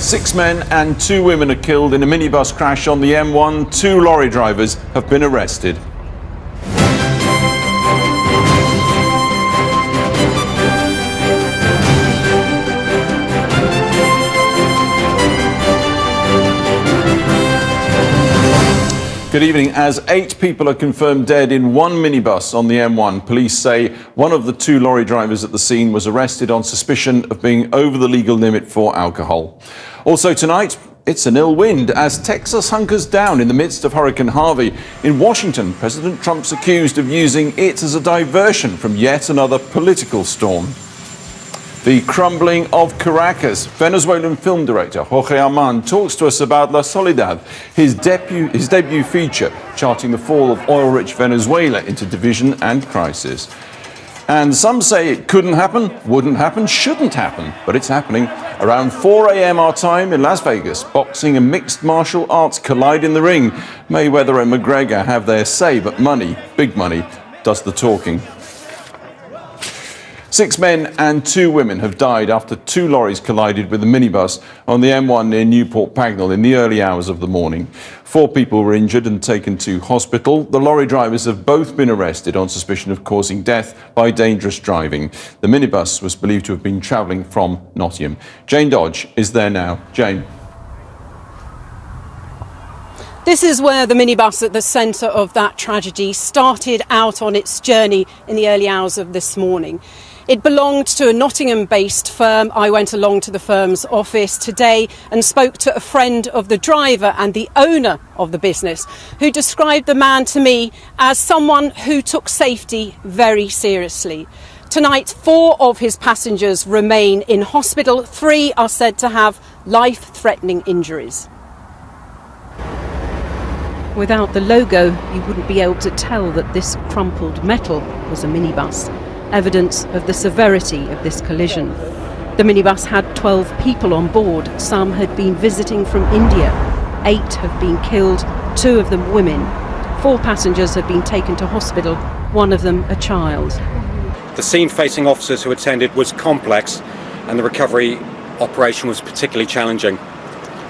6 men and 2 women are killed in a minibus crash on the M1. 2 lorry drivers have been arrested. Good evening. As 8 people are confirmed dead in one minibus on the M1, police say one of the 2 lorry drivers at the scene was arrested on suspicion of being over the legal limit for alcohol. Also tonight, it's an ill wind as Texas hunkers down in the midst of Hurricane Harvey. In Washington, President Trump's accused of using it as a diversion from yet another political storm. The crumbling of Caracas. Venezuelan film director Jorge Armand talks to us about La Soledad, his debut feature charting the fall of oil-rich Venezuela into division and crisis. And some say it couldn't happen, wouldn't happen, shouldn't happen, but it's happening. Around 4 a.m. our time in Las Vegas, boxing and mixed martial arts collide in the ring. Mayweather and McGregor have their say, but money, big money, does the talking. 6 men and 2 women have died after 2 lorries collided with a minibus on the M1 near Newport Pagnell in the early hours of the morning. 4 people were injured and taken to hospital. The lorry drivers have both been arrested on suspicion of causing death by dangerous driving. The minibus was believed to have been travelling from Nottingham. Jane Dodge is there now. Jane. This is where the minibus at the centre of that tragedy started out on its journey in the early hours of this morning. It belonged to a Nottingham-based firm. I went along to the firm's office today and spoke to a friend of the driver and the owner of the business, who described the man to me as someone who took safety very seriously. Tonight, 4 of his passengers remain in hospital. 3 are said to have life-threatening injuries. Without the logo, you wouldn't be able to tell that this crumpled metal was a minibus. Evidence of the severity of this collision. The minibus had 12 people on board. Some had been visiting from India. 8 have been killed, 2 of them women. 4 passengers have been taken to hospital, 1 of them a child. The scene-facing officers who attended was complex and the recovery operation was particularly challenging.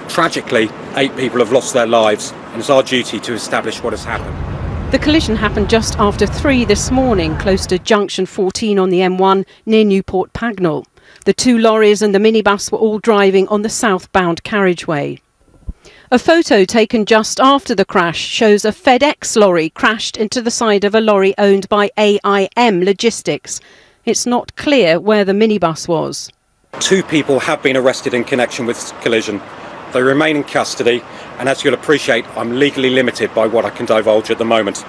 Tragically, 8 people have lost their lives and it's our duty to establish what has happened. The collision happened just after 3 this morning, close to junction 14 on the M1 near Newport Pagnell. The 2 lorries and the minibus were all driving on the southbound carriageway. A photo taken just after the crash shows a FedEx lorry crashed into the side of a lorry owned by AIM Logistics. It's not clear where the minibus was. 2 people have been arrested in connection with this collision. They remain in custody, and as you'll appreciate, I'm legally limited by what I can divulge at the moment.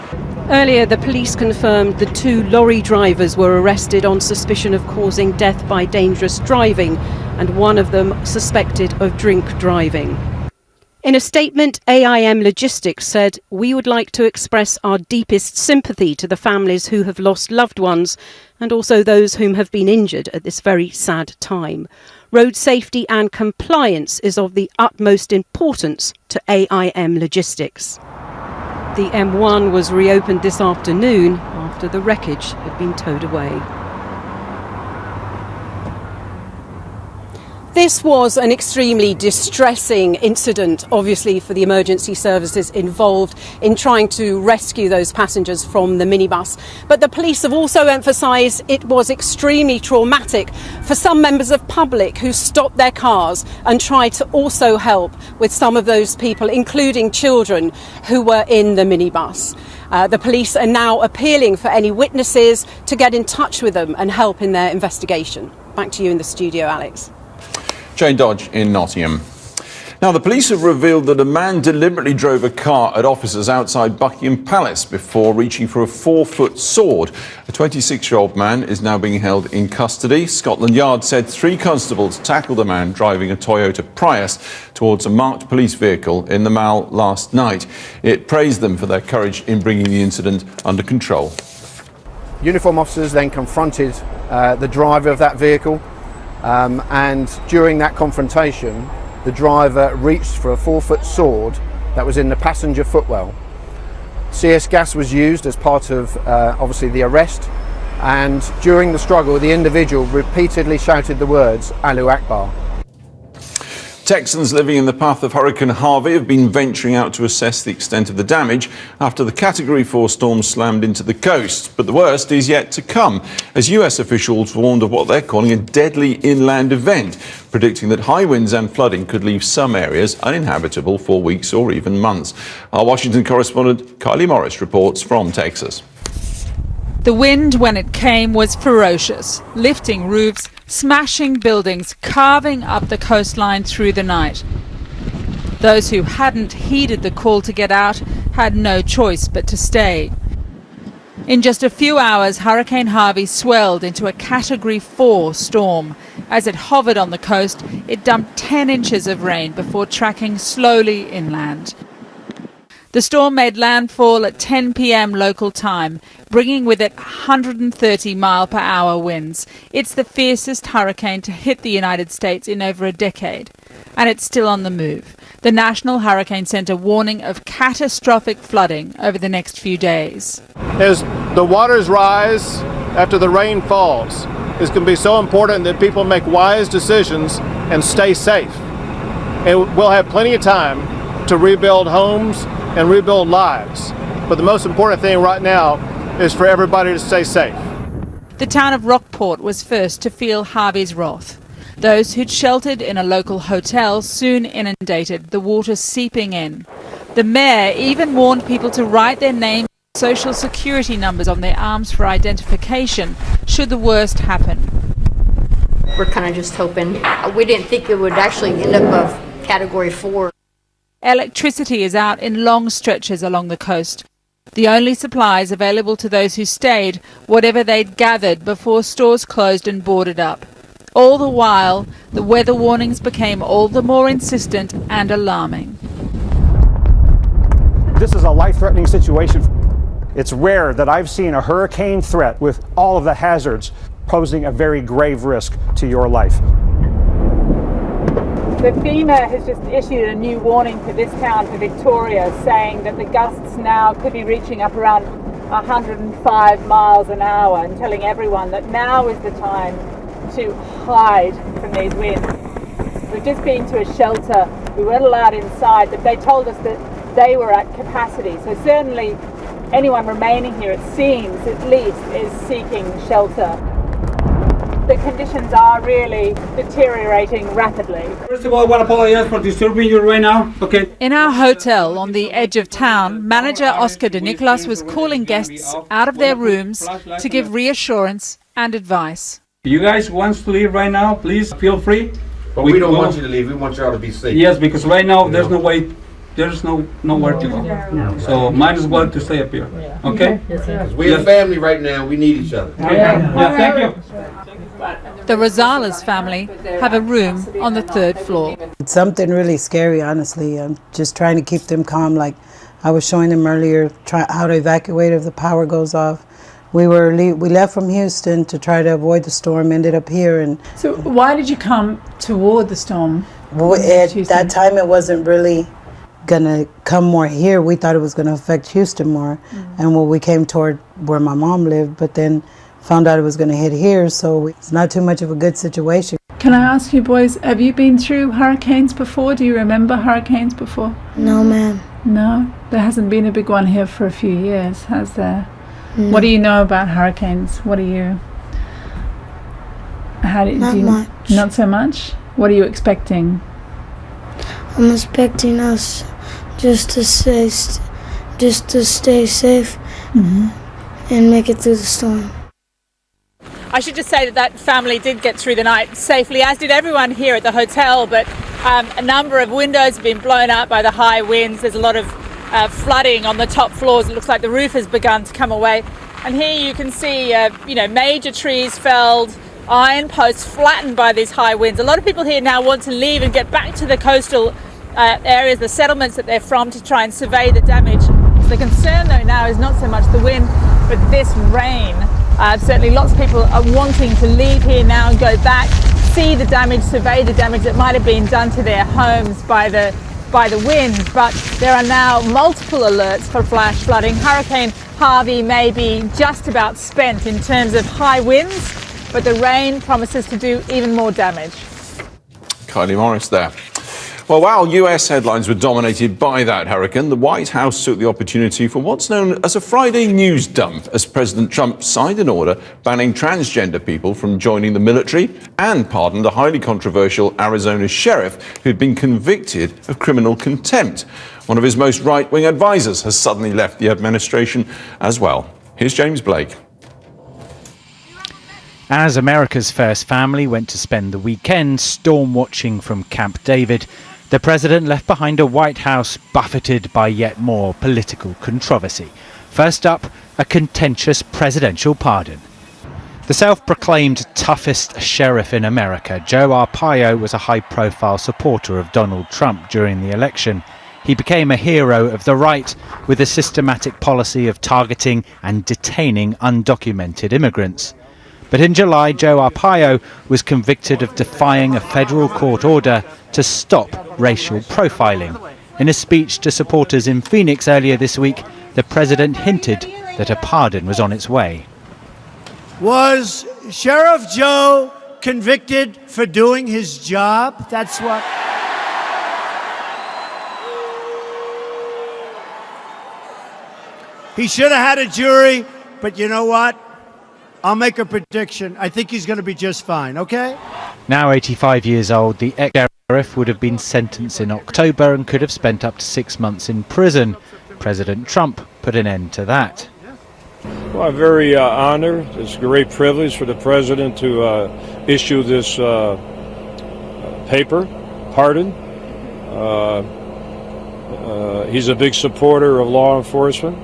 Earlier, the police confirmed the 2 lorry drivers were arrested on suspicion of causing death by dangerous driving, and 1 of them suspected of drink driving. In a statement, AIM Logistics said, "We would like to express our deepest sympathy to the families who have lost loved ones and also those whom have been injured at this very sad time. Road safety and compliance is of the utmost importance to AIM Logistics." The M1 was reopened this afternoon after the wreckage had been towed away. This was an extremely distressing incident, obviously, for the emergency services involved in trying to rescue those passengers from the minibus. But the police have also emphasised it was extremely traumatic for some members of public who stopped their cars and tried to also help with some of those people, including children who were in the minibus. The police are now appealing for any witnesses to get in touch with them and help in their investigation. Back to you in the studio, Alex. Jane Dodge in Nottingham. Now, the police have revealed that a man deliberately drove a car at officers outside Buckingham Palace before reaching for a 4-foot sword. A 26-year-old man is now being held in custody. Scotland Yard said 3 constables tackled a man driving a Toyota Prius towards a marked police vehicle in the Mall last night. It praised them for their courage in bringing the incident under control. Uniform officers then confronted the driver of that vehicle. And during that confrontation, the driver reached for a 4-foot sword that was in the passenger footwell. CS gas was used as part of obviously the arrest, and during the struggle the individual repeatedly shouted the words "Allahu Akbar." Texans living in the path of Hurricane Harvey have been venturing out to assess the extent of the damage after the Category 4 storm slammed into the coast. But the worst is yet to come, as US officials warned of what they're calling a deadly inland event, predicting that high winds and flooding could leave some areas uninhabitable for weeks or even months. Our Washington correspondent Kylie Morris reports from Texas. The wind, when it came, was ferocious, lifting roofs, smashing buildings, carving up the coastline through the night. Those who hadn't heeded the call to get out had no choice but to stay. In just a few hours, Hurricane Harvey swelled into a Category 4 storm. As it hovered on the coast, it dumped 10 inches of rain before tracking slowly inland. The storm made landfall at 10 p.m. local time, bringing with it 130 mile-per-hour winds. It's the fiercest hurricane to hit the United States in over a decade, and it's still on the move. The National Hurricane Center warning of catastrophic flooding over the next few days. As the waters rise after the rain falls, it's going to be so important that people make wise decisions and stay safe. And we'll have plenty of time to rebuild homes and rebuild lives. But the most important thing right now is for everybody to stay safe. The town of Rockport was first to feel Harvey's wrath. Those who'd sheltered in a local hotel soon inundated, the water seeping in. The mayor even warned people to write their names and social security numbers on their arms for identification should the worst happen. We're kind of just hoping. We didn't think it would actually end up of Category 4. Electricity is out in long stretches along the coast. The only supplies available to those who stayed, whatever they'd gathered before stores closed and boarded up. All the while, the weather warnings became all the more insistent and alarming. This is a life-threatening situation. It's rare that I've seen a hurricane threat with all of the hazards posing a very grave risk to your life. The FEMA has just issued a new warning for this town, for Victoria, saying that the gusts now could be reaching up around 105 miles an hour, and telling everyone that now is the time to hide from these winds. We've just been to a shelter. We weren't allowed inside, but they told us that they were at capacity. So certainly anyone remaining here, it seems at least, is seeking shelter. The conditions are really deteriorating rapidly. First of all, I want to apologize for disturbing you right now. Okay. In our hotel on the edge of town, manager Oscar de Nicolas was calling guests out of their rooms to give reassurance and advice. If you guys want to leave right now, please feel free. But we don't want you to leave. We want y'all to be safe. Yes, because right now there's no way. There's nowhere to go. So might as well to stay up here. Okay? Yes, sir. We're a family right now. We need each other. Yeah, thank you. The Rosales family have a room on the 3rd floor. It's something really scary, honestly. I'm just trying to keep them calm. Like I was showing them earlier, how to evacuate if the power goes off. We left from Houston to try to avoid the storm, ended up here. And so why did you come toward the storm? Well, at that time it wasn't really gonna come more here. We thought it was gonna affect Houston more. And when we came toward where my mom lived, but then found out it was gonna hit here, so it's not too much of a good situation. Can I ask you boys, have you been through hurricanes before? Do you remember hurricanes before? No, ma'am. No? There hasn't been a big one here for a few years, has there? No. What do you know about hurricanes? What do you... Not much. Not so much? What are you expecting? I'm expecting us just to stay safe and make it through the storm. I should just say that that family did get through the night safely, as did everyone here at the hotel, but a number of windows have been blown out by the high winds. There's a lot of flooding on the top floors. It looks like the roof has begun to come away. And here you can see, major trees felled, iron posts flattened by these high winds. A lot of people here now want to leave and get back to the coastal areas, the settlements that they're from, to try and survey the damage. So the concern though now is not so much the wind, but this rain. Certainly lots of people are wanting to leave here now and go back, see the damage, survey the damage that might have been done to their homes by the wind. But there are now multiple alerts for flash flooding. Hurricane Harvey may be just about spent in terms of high winds, but the rain promises to do even more damage. Kylie Morris there. Well, while US headlines were dominated by that hurricane, the White House took the opportunity for what's known as a Friday news dump as President Trump signed an order banning transgender people from joining the military and pardoned a highly controversial Arizona sheriff who'd been convicted of criminal contempt. One of his most right-wing advisors has suddenly left the administration as well. Here's James Blake. As America's first family went to spend the weekend storm watching from Camp David, the president left behind a White House buffeted by yet more political controversy. First up, a contentious presidential pardon. The self-proclaimed toughest sheriff in America, Joe Arpaio, was a high-profile supporter of Donald Trump during the election. He became a hero of the right with a systematic policy of targeting and detaining undocumented immigrants. But in July, Joe Arpaio was convicted of defying a federal court order to stop racial profiling. In a speech to supporters in Phoenix earlier this week, the president hinted that a pardon was on its way. Was Sheriff Joe convicted for doing his job? That's what... He should have had a jury, but you know what? I'll make a prediction. I think he's going to be just fine, okay? Now 85 years old, the ex-sheriff would have been sentenced in October and could have spent up to 6 months in prison. President Trump put an end to that. Well, I'm very honored. It's a great privilege for the president to issue this paper, pardon. He's a big supporter of law enforcement.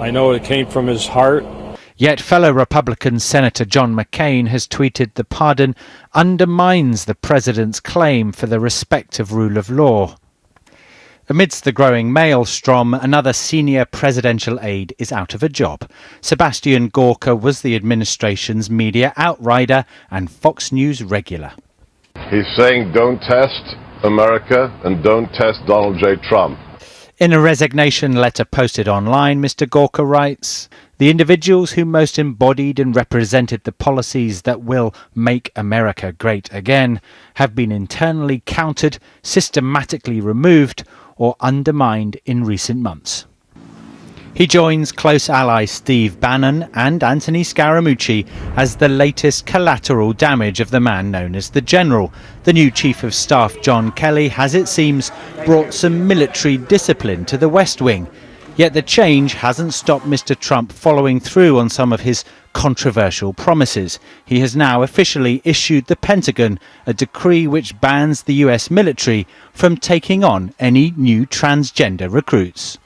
I know it came from his heart. Yet fellow Republican Senator John McCain has tweeted the pardon undermines the president's claim for the respect of rule of law. Amidst the growing maelstrom, another senior presidential aide is out of a job. Sebastian Gorka was the administration's media outrider and Fox News regular. He's saying don't test America and don't test Donald J. Trump. In a resignation letter posted online, Mr. Gorka writes, "The individuals who most embodied and represented the policies that will make America great again have been internally countered, systematically removed, or undermined in recent months." He joins close ally Steve Bannon and Anthony Scaramucci as the latest collateral damage of the man known as the General. The new Chief of Staff, John Kelly, has, it seems, brought some military discipline to the West Wing. Yet the change hasn't stopped Mr. Trump following through on some of his controversial promises. He has now officially issued the Pentagon a decree which bans the US military from taking on any new transgender recruits.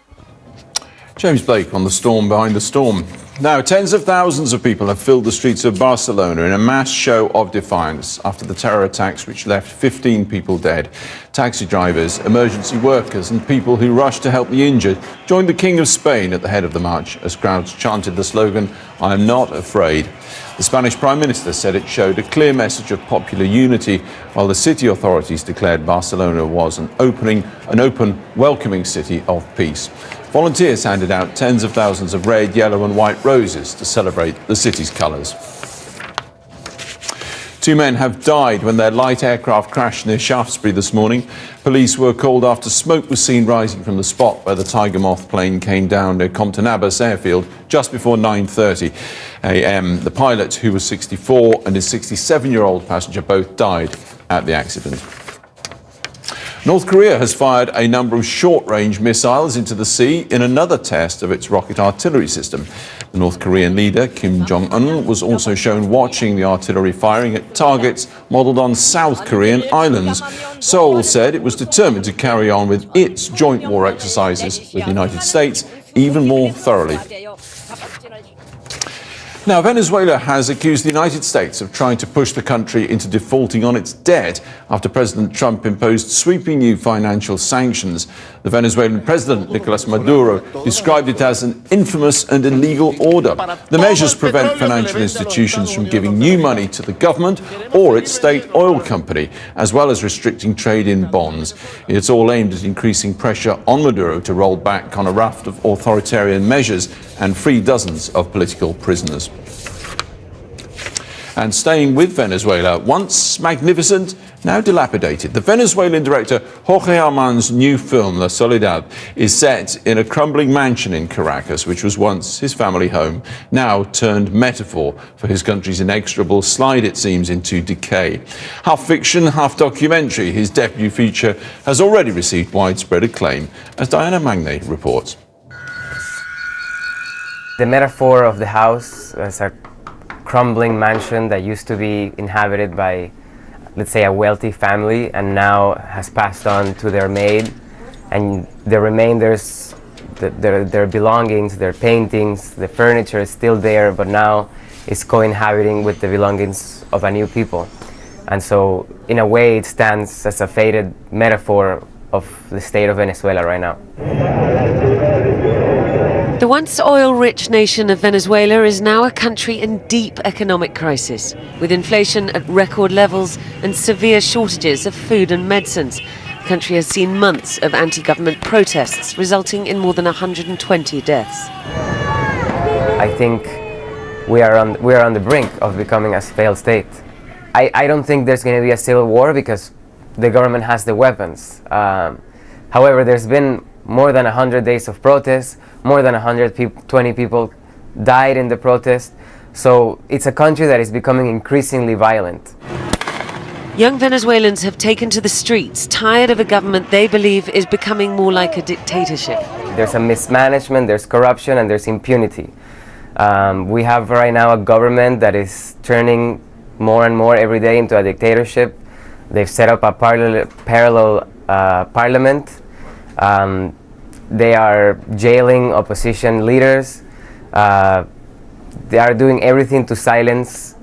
James Blake on the storm behind the storm. Now, tens of thousands of people have filled the streets of Barcelona in a mass show of defiance after the terror attacks which left 15 people dead. Taxi drivers, emergency workers and people who rushed to help the injured joined the King of Spain at the head of the march as crowds chanted the slogan, "I am not afraid." The Spanish Prime Minister said it showed a clear message of popular unity, while the city authorities declared Barcelona was an open, welcoming city of peace. Volunteers handed out tens of thousands of red, yellow and white roses to celebrate the city's colours. 2 men have died when their light aircraft crashed near Shaftesbury this morning. Police were called after smoke was seen rising from the spot where the Tiger Moth plane came down near Compton Abbas airfield just before 9:30 a.m. The pilot, who was 64, and his 67-year-old passenger both died at the accident. North Korea has fired a number of short-range missiles into the sea in another test of its rocket artillery system. The North Korean leader, Kim Jong-un, was also shown watching the artillery firing at targets modelled on South Korean islands. Seoul said it was determined to carry on with its joint war exercises with the United States even more thoroughly. Now, Venezuela has accused the United States of trying to push the country into defaulting on its debt after President Trump imposed sweeping new financial sanctions. The Venezuelan president, Nicolas Maduro, described it as an infamous and illegal order. The measures prevent financial institutions from giving new money to the government or its state oil company, as well as restricting trade in bonds. It's all aimed at increasing pressure on Maduro to roll back on a raft of authoritarian measures and free dozens of political prisoners. And staying with Venezuela, once magnificent, now dilapidated. The Venezuelan director Jorge Armand's new film, La Soledad, is set in a crumbling mansion in Caracas, which was once his family home, now turned metaphor for his country's inexorable slide, it seems, into decay. Half fiction, half documentary, his debut feature has already received widespread acclaim, as Diana Magne reports. The metaphor of the house as a crumbling mansion that used to be inhabited by, let's say, a wealthy family and now has passed on to their maid, and the remainders, their belongings, their paintings, the furniture is still there, but now it's co-inhabiting with the belongings of a new people. And so in a way it stands as a faded metaphor of the state of Venezuela right now. The once oil-rich nation of Venezuela is now a country in deep economic crisis, with inflation at record levels and severe shortages of food and medicines. The country has seen months of anti-government protests, resulting in more than 120 deaths. I think we are on the brink of becoming a failed state. I don't think there's going to be a civil war because the government has the weapons. However, there's been more than 100 days of protests, more than 120 people died in the protest. So it's a country that is becoming increasingly violent. Young Venezuelans have taken to the streets, tired of a government they believe is becoming more like a dictatorship. There's a mismanagement, there's corruption, and there's impunity. We have right now a government that is turning more and more every day into a dictatorship. They've set up a parallel parliament. They are jailing opposition leaders. They are doing everything to silence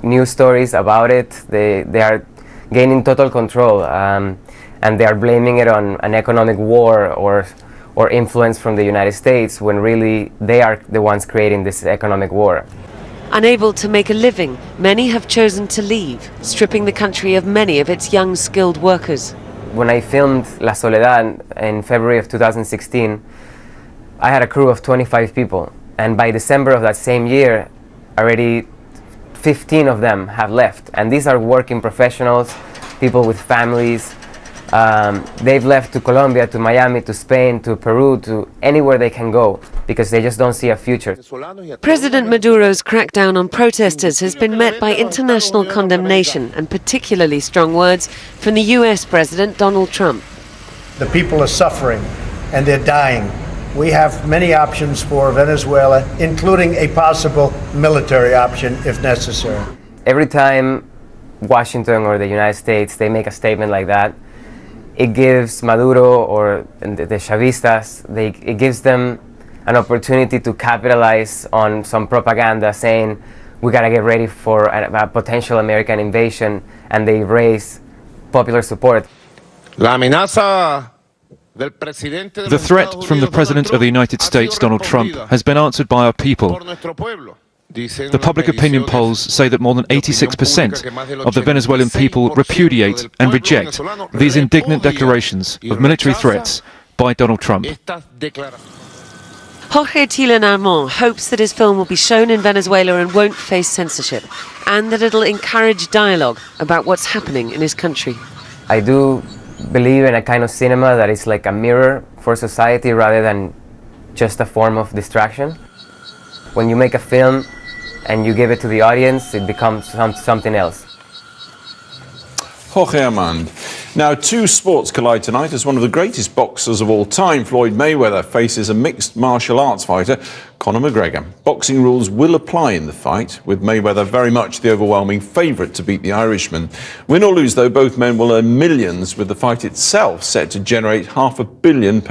news stories about it. They are gaining total control, and they are blaming it on an economic war or influence from the United States, when really they are the ones creating this economic war. Unable to make a living, many have chosen to leave, stripping the country of many of its young, skilled workers. When I filmed La Soledad in February of 2016, I had a crew of 25 people, and by December of that same year, already 15 of them have left, and these are working professionals, people with families. They've left to Colombia, to Miami, to Spain, to Peru, to anywhere they can go, because they just don't see a future. President Maduro's crackdown on protesters has been met by international condemnation and particularly strong words from the US President Donald Trump. The people are suffering and they're dying. We have many options for Venezuela, including a possible military option if necessary. Every time Washington or the United States, they make a statement like that, it gives Maduro or the Chavistas, it gives them an opportunity to capitalize on some propaganda saying we gotta get ready for a potential American invasion, and they raise popular support. The threat from the President of the United States, Donald Trump, has been answered by our people. The public opinion polls say that more than 86% of the Venezuelan people repudiate and reject these indignant declarations of military threats by Donald Trump. Jorge Armand hopes that his film will be shown in Venezuela and won't face censorship, and that it'll encourage dialogue about what's happening in his country. I do believe in a kind of cinema that is like a mirror for society rather than just a form of distraction. When you make a film and you give it to the audience, it becomes something else. Jorge Armand. Now, two sports collide tonight as one of the greatest boxers of all time, Floyd Mayweather, faces a mixed martial arts fighter, Conor McGregor. Boxing rules will apply in the fight, with Mayweather very much the overwhelming favourite to beat the Irishman. Win or lose, though, both men will earn millions, with the fight itself set to generate £500 million.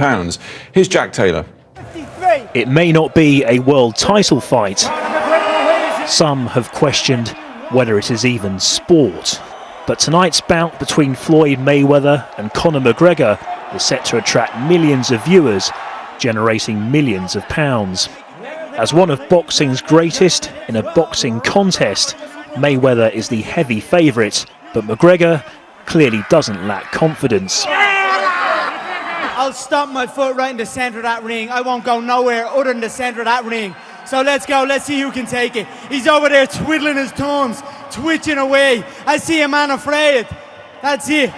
Here's Jack Taylor. It may not be a world title fight. Some have questioned whether it is even sport. But tonight's bout between Floyd Mayweather and Conor McGregor is set to attract millions of viewers, generating millions of pounds. As one of boxing's greatest in a boxing contest, Mayweather is the heavy favourite, but McGregor clearly doesn't lack confidence. I'll stomp my foot right in the centre of that ring. I won't go nowhere other than the centre of that ring. So let's go, let's see who can take it. He's over there twiddling his thumbs. twitching away. I see a man afraid. That's it.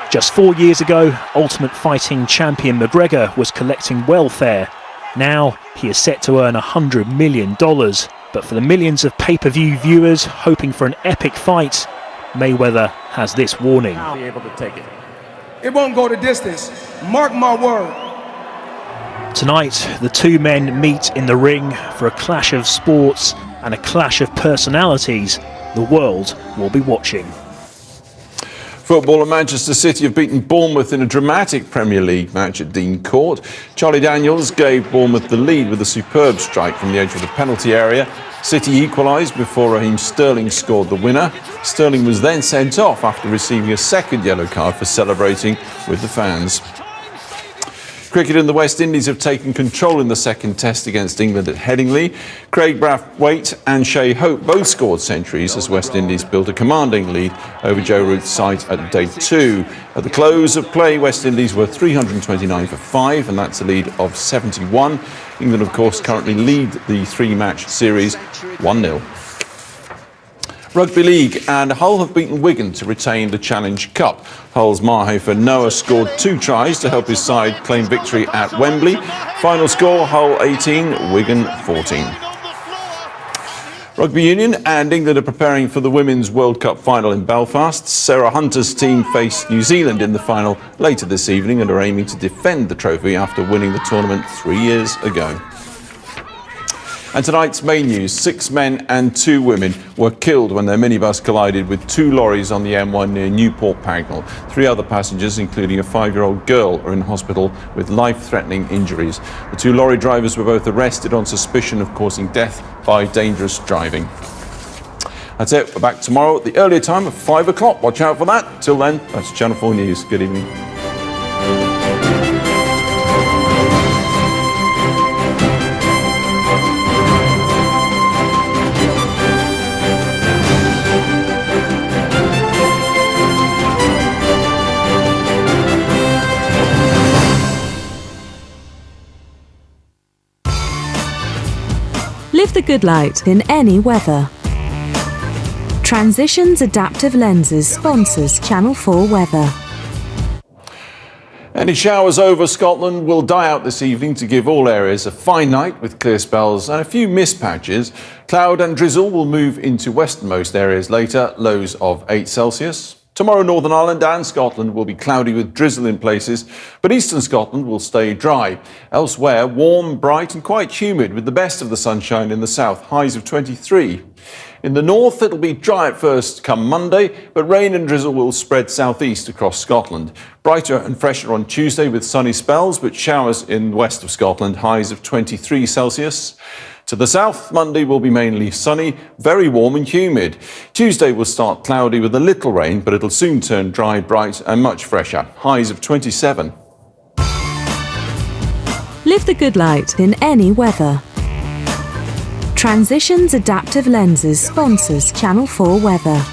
Just 4 years ago, Ultimate Fighting champion McGregor was collecting welfare. Now he is set to earn $100 million. But for the millions of pay-per-view viewers hoping for an epic fight, Mayweather has this warning. I'll be able to take it. It won't go the distance. Mark my word. Tonight, the two men meet in the ring for a clash of sports and a clash of personalities the world will be watching. Football and Manchester City have beaten Bournemouth in a dramatic Premier League match at Dean Court. Charlie Daniels gave Bournemouth the lead with a superb strike from the edge of the penalty area. City equalised before Raheem Sterling scored the winner. Sterling was then sent off after receiving a second yellow card for celebrating with the fans. Cricket in the West Indies have taken control in the second test against England at Headingley. Craig Brathwaite and Shea Hope both scored centuries as West Indies built a commanding lead over Joe Root's side at day 2. At the close of play, West Indies were 329 for 5, and that's a lead of 71. England, of course, currently lead the 3-match series 1-0. Rugby League, and Hull have beaten Wigan to retain the Challenge Cup. Hull's Mahafer Noah scored 2 tries to help his side claim victory at Wembley. Final score, Hull 18, Wigan 14. Rugby Union and England are preparing for the Women's World Cup final in Belfast. Sarah Hunter's team face New Zealand in the final later this evening and are aiming to defend the trophy after winning the tournament 3 years ago. And tonight's main news, 6 men and 2 women were killed when their minibus collided with 2 lorries on the M1 near Newport Pagnell. 3 other passengers, including a 5-year-old girl, are in hospital with life-threatening injuries. The 2 lorry drivers were both arrested on suspicion of causing death by dangerous driving. That's it. We're back tomorrow at the earlier time of 5 o'clock. Watch out for that. Till then, that's Channel 4 News. Good evening. Live the good light in any weather. Transitions Adaptive Lenses sponsors Channel 4 Weather. Any showers over Scotland will die out this evening to give all areas a fine night with clear spells and a few mist patches. Cloud and drizzle will move into westernmost areas later, lows of 8 Celsius. Tomorrow, Northern Ireland and Scotland will be cloudy with drizzle in places, but eastern Scotland will stay dry. Elsewhere, warm, bright and quite humid with the best of the sunshine in the south, highs of 23. In the north, it'll be dry at first come Monday, but rain and drizzle will spread southeast across Scotland. Brighter and fresher on Tuesday with sunny spells, but showers in the west of Scotland, highs of 23 Celsius. To the south, Monday will be mainly sunny, very warm and humid. Tuesday will start cloudy with a little rain, but it'll soon turn dry, bright and much fresher. Highs of 27. Live the good light in any weather. Transitions Adaptive Lenses sponsors Channel 4 Weather.